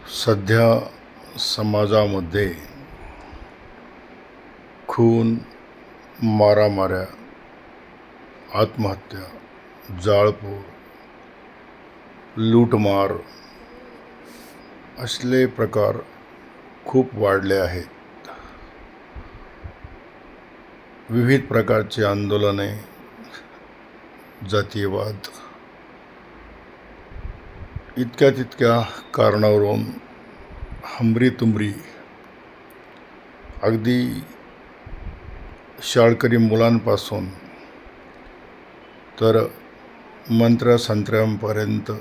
सध्या समाजामध्ये खून, मारामाऱ्या, आत्महत्या, जाळपोळ, लूटमार असले प्रकार खूप वाढले आहेत. विविध प्रकारची आंदोलने, जातीयवाद इतक्या तितक्या कारणावरून हमरीतुमरी अगदी शाळकरी मुलांपासून तर मंत्र्या-संत्र्यांपर्यंत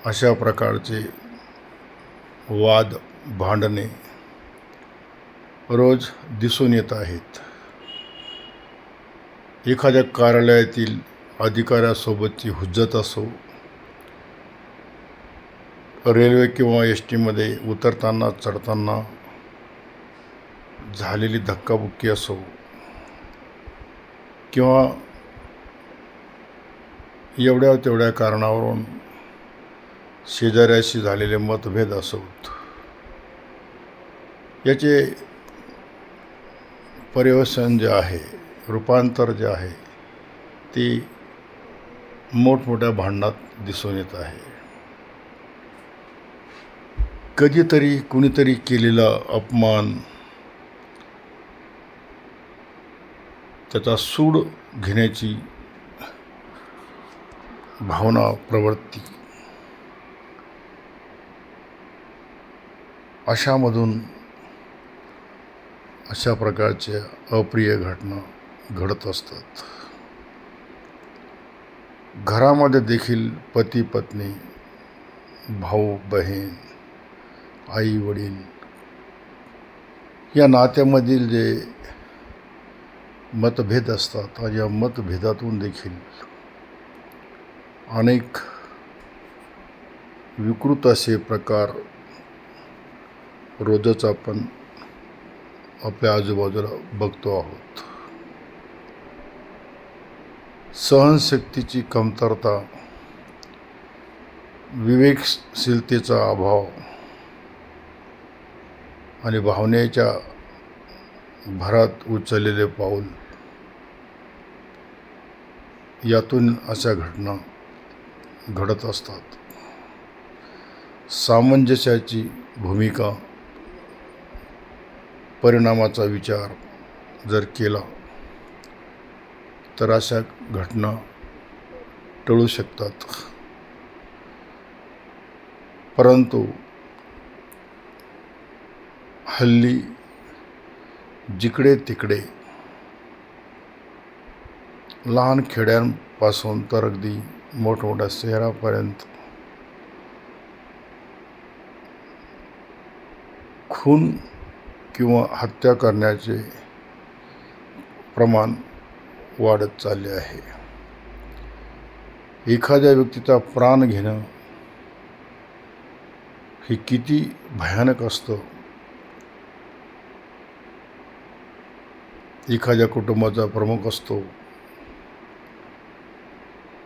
अशा प्रकारचे वाद भांडणे रोज दिसून येत आहेत. एखाद्या कार्यालयातील अधिकाऱ्यासोबतची हुज्जत असो, रेल्वे किंवा एस-टीमध्ये उतरताना चढताना झालेली धक्काबुक्की असो, किंवा एवढ्या तेवढ्या कारणावरून शेजाऱ्याशी झालेले मतभेद असोत, याचे पर्यवसन जे आहे, रूपांतर जे आहे, ते मोठमोठ्या भांडणात दिसून येत आहे. कधीतरी कुणीतरी केलेला अपमान, त्याचा सूड घेण्याची भावना, प्रवृत्ती, अशामधून अशा प्रकारच्या अप्रिय घटना घडत असतात. घरामध्ये देखील पती पत्नी, भाऊ बहीण, आई वडील या नात्यामधील जे मतभेद असतात, या मतभेदातून देखील अनेक विकृत असे प्रकार रोजच आपण आपल्या आजूबाजूला बघतो आहोत. सहनशक्तीची कमतरता, विवेकशीलतेचा अभाव आणि भावनेच्या भरात उचललेले पाऊल, यातून अशा घटना घडत असतात. सामंजस्याची भूमिका, परिणामाचा विचार जर केला तर अशा घटना टळू शकतात. परंतु हल्ली जिकडे तिकडे लहान खेड्यांपासून तर अगदी मोठमोठ्या शहरापर्यंत खून किंवा हत्या करण्याचे प्रमाण वाढत चालले आहे. एखाद्या व्यक्तीचा प्राण घेणं हे किती भयानक असतं. एखाद्या कुटुंबाचा प्रमुख असतो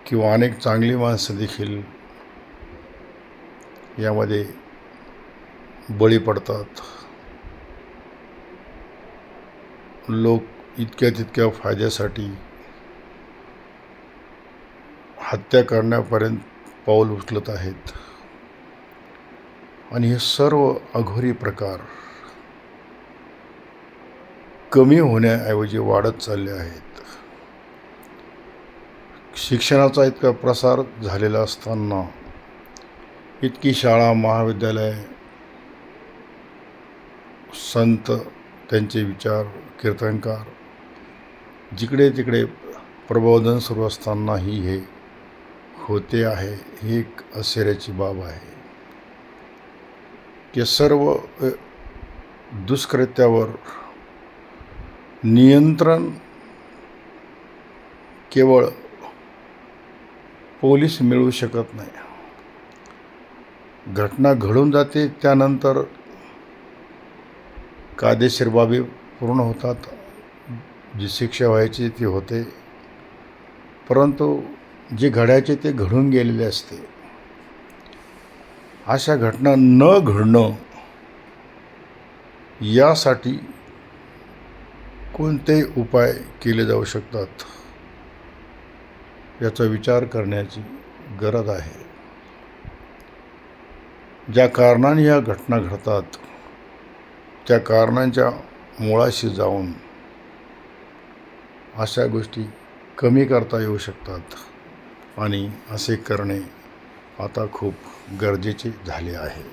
किंवा अनेक चांगली माणसं देखील यामध्ये बळी पडतात. लोक इतक्या तितक्या फायद्यासाठी हत्या करण्यापर्यंत पाऊल उचलत आहेत. आणि हे सर्व अघोरी प्रकार कमी होण्याऐवजी वाढत चालले आहेत. शिक्षणाचा इतका प्रसार झालेला असताना, इतकी शाळा, महाविद्यालय, संत, त्यांचे विचार, कीर्तनकार जिकडे तिकडे प्रबोधन सुरू असतानाही हे होते आहे. ही एक आश्चर्याची बाब आहे की सर्व दुष्कृत्यावर नियंत्रण केवळ पोलीस मिळवू शकत नाही. घटना घडून जाते, त्यानंतर कायदेशीर बाबी पूर्ण होतात, जी शिक्षा व्हायची ती होते, परंतु जे घडायचे ते घडून गेलेले असते. अशा घटना न घडणं यासाठी कोणते उपाय केले जाऊ शकतात याचा विचार करण्याची गरज आहे. ज्या कारणाने या घटना घडतात त्या कारणांच्या मुळाशी जाऊन अशा गोष्टी कमी करता येऊ शकतात आणि असे करणे आता खूप गरजेचे झाले आहे.